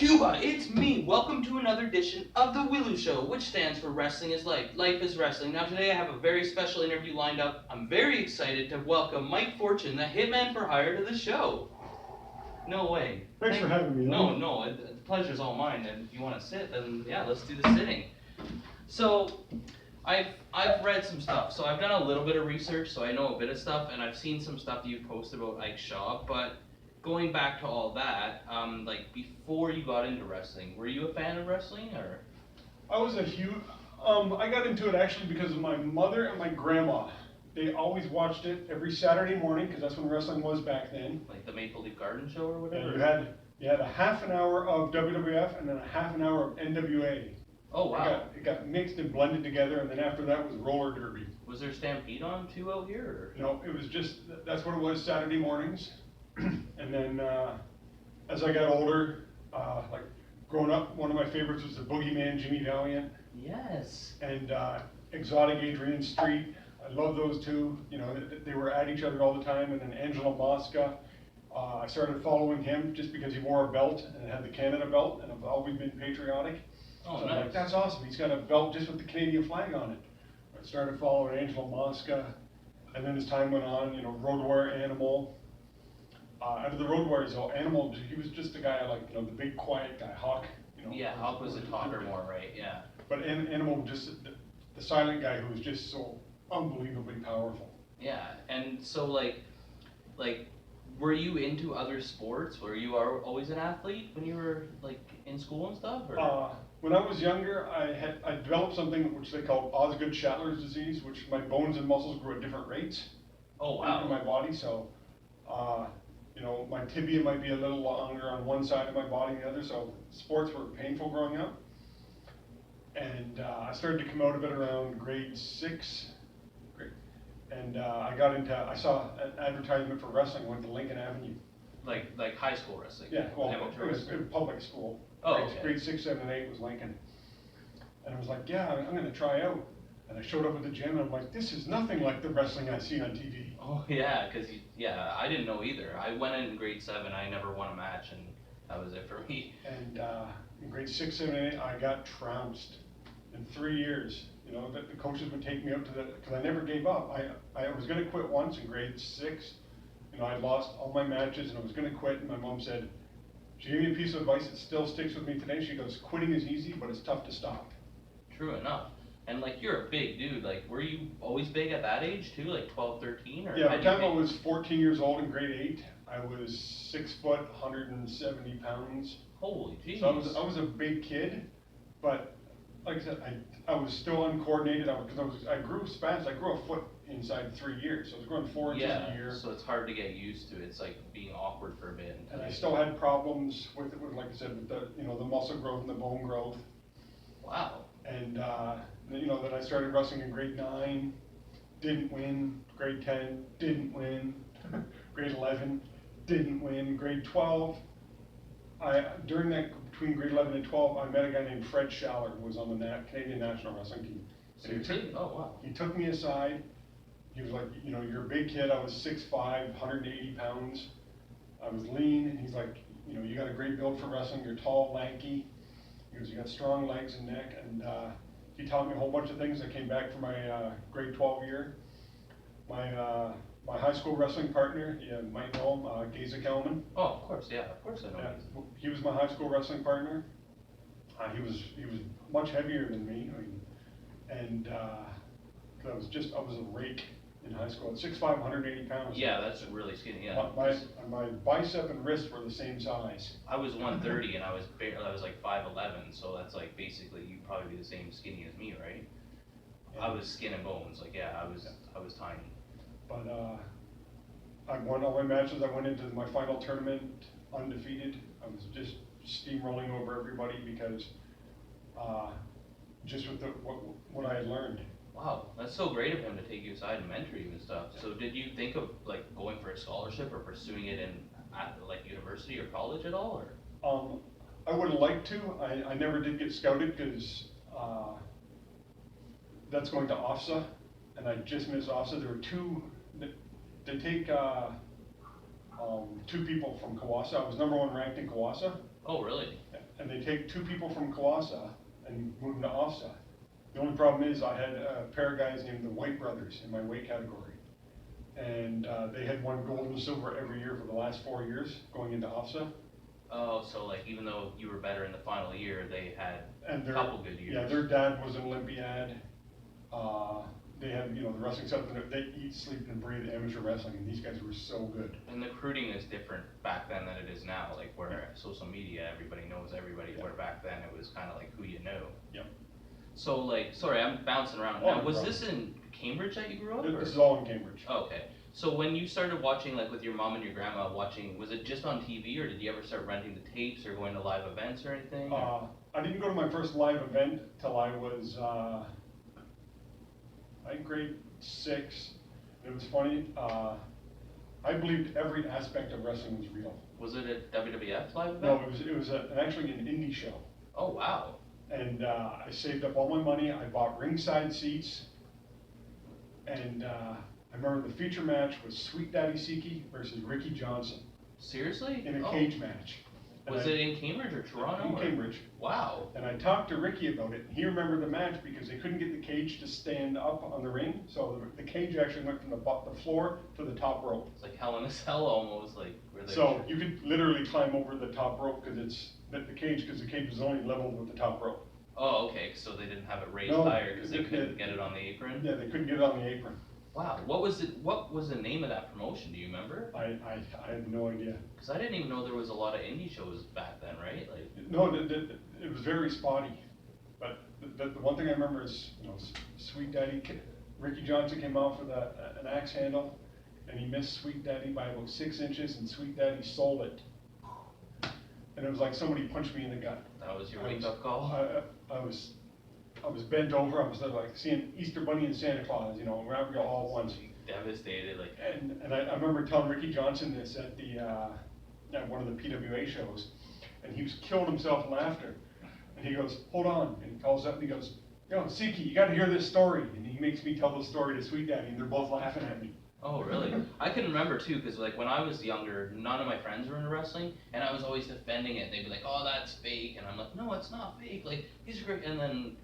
Cuba, it's me. Welcome to another edition of the Willu Show, which stands for Wrestling is Life. Life is Wrestling. Now, today I have a very special interview lined up. I'm very excited to welcome Mike Fortune, the Hitman for Hire, to the show. No way. Thanks for having me. No, the pleasure's all mine. And if you want to sit, then yeah, let's do the sitting. So, I've read some stuff. So I've done a little bit of research, so I know a bit of stuff, and I've seen some stuff you've posted about Ike Shaw, but going back to all that, like before you got into wrestling, were you a fan of wrestling or? I was a huge. I got into it actually because of my mother and my grandma. They always watched it every Saturday morning because that's when wrestling was back then. Like the Maple Leaf Garden show or whatever? And you had a half an hour of WWF and then a half an hour of NWA. Oh wow. It got mixed and blended together, and then after that was roller derby. Was there Stampede on too out here? Or? No, it was just that's what it was Saturday mornings. And then as I got older, like growing up, one of my favorites was the Boogeyman, Jimmy Valiant. Yes. And Exotic Adrian Street. I love those two. You know, they were at each other all the time. And then Angelo Mosca. I started following him just because he wore a belt and had the Canada belt, and I've always been patriotic. Oh, so nice. I'm like, that's awesome. He's got a belt just with the Canadian flag on it. I started following Angelo Mosca, and then as time went on, you know, Road Warrior Animal. Out of the Road Warriors, though, Animal, he was just a guy like, you know, the big quiet guy, Hawk. You know, Yeah, Hawk was a talker more, right? Yeah. But Animal, just the silent guy who was just so unbelievably powerful. Yeah, and so like, were you into other sports? Were you always an athlete when you were like in school and stuff? Or? When I was younger, I developed something which they call Osgood-Schlattler's disease, which my bones and muscles grew at different rates. Oh wow. In my body, so you know, my tibia might be a little longer on one side of my body than the other. So sports were painful growing up, and I started to come out of it around grade 6. And I saw an advertisement for wrestling. I went to Lincoln Avenue. Like high school wrestling? Yeah, well, it was public school. Oh, okay. Grade 6, 7, and 8 was Lincoln. And I was like, yeah, I'm going to try out. And I showed up at the gym, and I'm like, this is nothing like the wrestling I see on TV. Oh, yeah, because, I didn't know either. I went in grade 7, I never won a match, and that was it for me. And in grade 6, 7, and 8, I got trounced in 3 years. You know, the coaches would take me out to because I never gave up. I was going to quit once in grade 6. You know, I lost all my matches and I was going to quit, and my mom said, she gave me a piece of advice that still sticks with me today. She goes, quitting is easy, but it's tough to stop. True enough. And like, you're a big dude. Like, were you always big at that age too? Like 12, 13? Or yeah, by the time I was 14 years old in grade 8, I was 6 foot, 170 pounds. Holy jeez. So I was a big kid, but like I said, I was still uncoordinated because I grew fast. I grew a foot inside 3 years, so I was growing 4 inches a year. So it's hard to get used to. It's like being awkward for a bit. And I still had problems with like I said, with the muscle growth and the bone growth. Wow. And you know, then I started wrestling in grade 9, didn't win. Grade 10, didn't win. Grade 11, didn't win. Grade 12, during that between grade 11 and 12, I met a guy named Fred Schaller who was on the Canadian National Wrestling team. He took me aside. He was like, you know, you're a big kid. I was 6'5", 180 pounds. I was lean, and he's like, you know, you got a great build for wrestling. You're tall, lanky. He goes, you got strong legs and neck. And he taught me a whole bunch of things. I came back for my grade 12 year. My high school wrestling partner, you might know him, Gaza Kelman. Oh, of course, yeah, of course I know. Yeah, he was my high school wrestling partner. He was much heavier than me. I mean, and I was a rake in high school. At 6'5", 180 pounds. Yeah, that's really skinny. Yeah. My bicep and wrist were the same size. I was 130 and I was like 5'11", so that's like basically you'd probably be the same skinny as me, right? Yeah. I was skin and bones. Like I was tiny. But I won all my matches. I went into my final tournament undefeated. I was just steamrolling over everybody because just with what I had learned. Wow, that's so great of him to take you aside and mentor you and stuff. So did you think of like going for a scholarship or pursuing it at like university or college at all, or? I would have liked to. I never did get scouted because that's going to OFSA, and I just missed OFSA. There were two. They take 2 people from Kawasa. I was #1 ranked in Kawasa. Oh, really? and they take 2 people from Kawasa and move them to OFSA. The only problem is I had a pair of guys named the White Brothers in my weight category. And they had won gold and silver every year for the last 4 years going into OFSA. Oh, so like even though you were better in the final year, they had a couple good years. Yeah, their dad was an Olympiad. They had, the wrestling stuff, they eat, sleep, and breathe amateur wrestling, and these guys were so good. And the recruiting is different back then than it is now, like where social media, everybody knows everybody, where back then it was kind of like who you know. Yep. So like, sorry, I'm bouncing around. Now, was this in Cambridge that you grew up? This is all in Cambridge. Oh, okay. So when you started watching, like with your mom and your grandma watching, was it just on TV, or did you ever start renting the tapes or going to live events or anything? I didn't go to my first live event till I was, I think grade 6. It was funny. I believed every aspect of wrestling was real. Was it a WWF live event? No, it was actually an indie show. Oh wow. And I saved up all my money. I bought ringside seats. And I remember the feature match was Sweet Daddy Siki versus Ricky Johnson. Seriously? In a cage match. Was it in Cambridge or Toronto? In Cambridge. Wow. And I talked to Ricky about it. He remembered the match because they couldn't get the cage to stand up on the ring. So the cage actually went from the floor to the top rope. It's like Hell in a Cell almost, like where they. So you could literally climb over the top rope because it's the cage was only leveled with the top rope. Oh, okay. So they didn't have it raised higher because they couldn't get it on the apron. Yeah, they couldn't get it on the apron. Wow. What was it? What was the name of that promotion? Do you remember? I have no idea. Because I didn't even know there was a lot of indie shows back then, right? Like. No, it was very spotty. But the one thing I remember is, Sweet Daddy, Ricky Johnson came out with an axe handle, and he missed Sweet Daddy by about 6 inches, and Sweet Daddy sold it. And it was like somebody punched me in the gut. That was your wake-up call? I was bent over. I was like seeing Easter Bunny and Santa Claus, wrapped all at once. Devastated, like. And I remember telling Ricky Johnson this at at one of the PWA shows, and he was killing himself in laughter. And he goes, "Hold on," and he calls up and he goes, "Siki, you got to hear this story." And he makes me tell the story to Sweet Daddy, and they're both laughing at me. Oh, really? I can remember too, because like when I was younger, none of my friends were into wrestling, and I was always defending it. They'd be like, "Oh, that's fake," and I'm like, "No, it's not fake. Like these are great." And then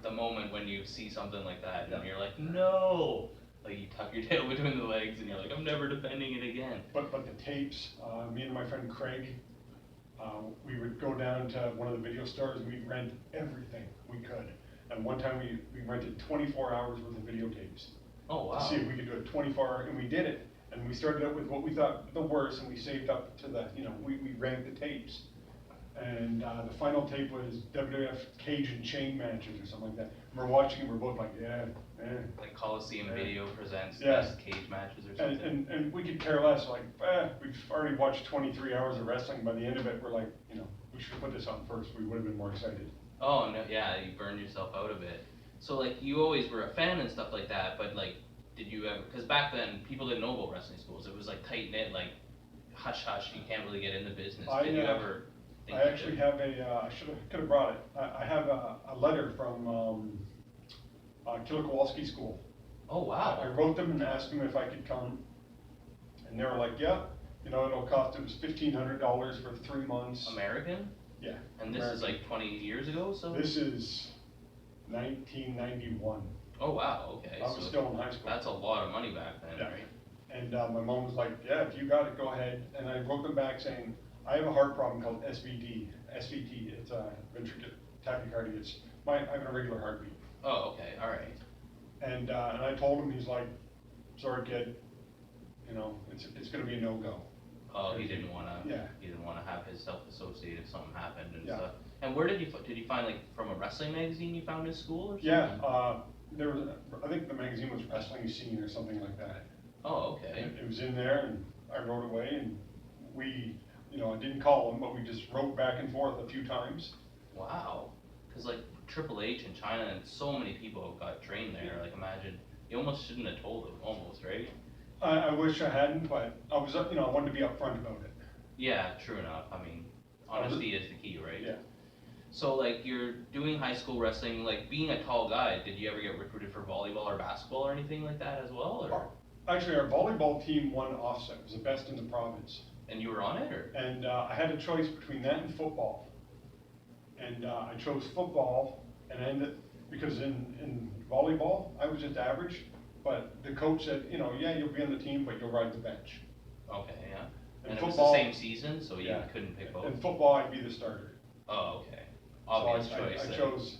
the moment when you see something like that, and you're like, "No!" Like you tuck your tail between the legs, and you're like, "I'm never defending it again." But the tapes, me and my friend Craig, we would go down to one of the video stores and we'd rent everything we could. And one time we rented 24 hours worth of videotapes. Oh wow. To see if we could do a 24-hour, and we did it. And we started out with what we thought the worst, and we saved up to we ranked the tapes. And the final tape was WWF cage and chain matches or something like that. And we're watching it, we're both like, Like Coliseum Video presents Yeah. best cage matches or something. And we could care less, like, we've already watched 23 hours of wrestling. By the end of it, we're like, we should have put this on first. We would have been more excited. Oh no, yeah, you burned yourself out of it. So like you always were a fan and stuff like that, but like, did you ever? Because back then people didn't know about wrestling schools. It was like tight knit, like hush hush. You can't really get in the business. Did you ever? I actually have could have brought it. I have a letter from Killer Kowalski School. Oh wow. I wrote them and asked them if I could come, and they were like, yeah, it'll cost. It was $1,500 for 3 months. American? Yeah. And this is like 20 years ago, so? This is 1991. Oh wow, okay. I was still in high school. That's a lot of money back then, Yeah. right? And my mom was like, yeah, if you got it, go ahead. And I wrote them back saying, I have a heart problem called SVT. SVT, it's ventricular tachycardia. I have an irregular heartbeat. Oh, okay, all right. And I told him, he's like, sorry kid, it's going to be a no-go. Oh, he didn't want to. Yeah. He didn't want to have his self-associate if something happened and Yeah. stuff. And where did you find like from a wrestling magazine you found his school or something? Yeah, there was. I think the magazine was Wrestling Scene or something like that. Oh, okay. And it was in there, and I wrote away, and we, I didn't call him, but we just wrote back and forth a few times. Wow. Because like Triple H in China and so many people got trained there. Like imagine you almost shouldn't have told them, almost, right? I wish I hadn't, but I was, I wanted to be upfront about it. Yeah, true enough. I mean, honesty is the key, right? Yeah. So like you're doing high school wrestling, like being a tall guy, did you ever get recruited for volleyball or basketball or anything like that as well? Or? Actually, our volleyball team won offset. It was the best in the province. And you were on it, or? And I had a choice between that and football. And I chose football, and I ended, because in volleyball, I was just average, but the coach said, you know, yeah, you'll be on the team, but you'll ride the bench. Okay, yeah. In And it was football- the same season, so you Yeah. couldn't pick both? In football, I'd be the starter. Oh, okay. So Obvious I choice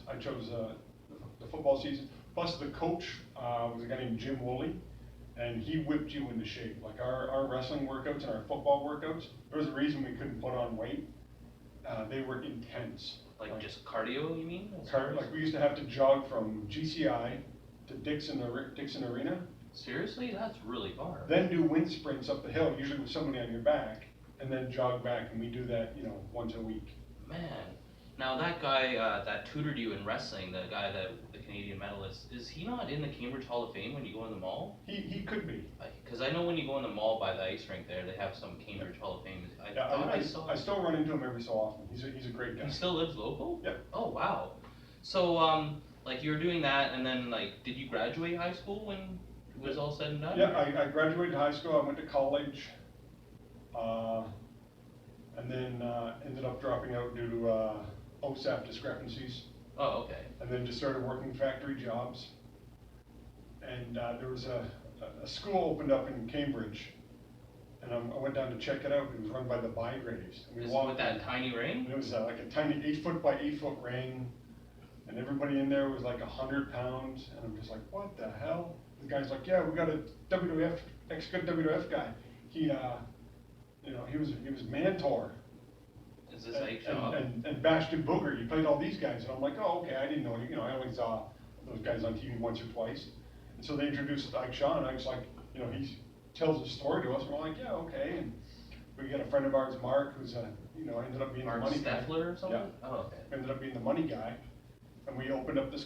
then. chose the football season, plus the coach, was a guy named Jim Woolley, and he whipped you into shape. Like our wrestling workouts and our football workouts, there was a reason we couldn't put on weight. They were intense. Like just cardio, you mean? Like we used to have to jog from GCI to Dixon Arena, Seriously? That's really far. then do wind sprints up the hill, usually with somebody on your back, and then jog back, and we do that, you know, once a week. Man. Now that guy, that tutored you in wrestling, the guy the Canadian medalist, is he not in the Cambridge Hall of Fame when you go in the mall? He could be. Cause I know when you go in the mall by the ice rink there, they have some Cambridge Hall of Fame. I Yeah, thought I saw. I still run into him every so often. He's a great guy. He still lives local? Yep. Oh, wow. So, like you were doing that and then like, did you graduate high school when it was all said and done? Yeah, I graduated high school, I went to college, and then, ended up dropping out due to, OSAP discrepancies, Oh, okay. and then just started working factory jobs. And, there was a school opened up in Cambridge, and I went down to check it out. It was run by the Bygraves. And we Is it walked with that in, tiny ring? and it was like a tiny 8 foot by 8 foot ring, and everybody in there was like 100 pounds, and I'm just like, what the hell? The guy's like, yeah, we got a WWF, ex-good WWF guy. He, you know, he was Mantor. Is this Ike Shaw? And Bastion Booger, he played all these guys, and I'm like, oh, okay, I didn't know, you know, I only saw those guys on TV once or twice. And so they introduced us to Ike Shaw, and Ike's like, you know, he tells a story to us, and we're like, yeah, okay. And we got a friend of ours, Mark, who's you know, ended up being Mark the money guy. Steffler or something? Yeah. Oh, okay. Ended up being the money guy, and we opened up this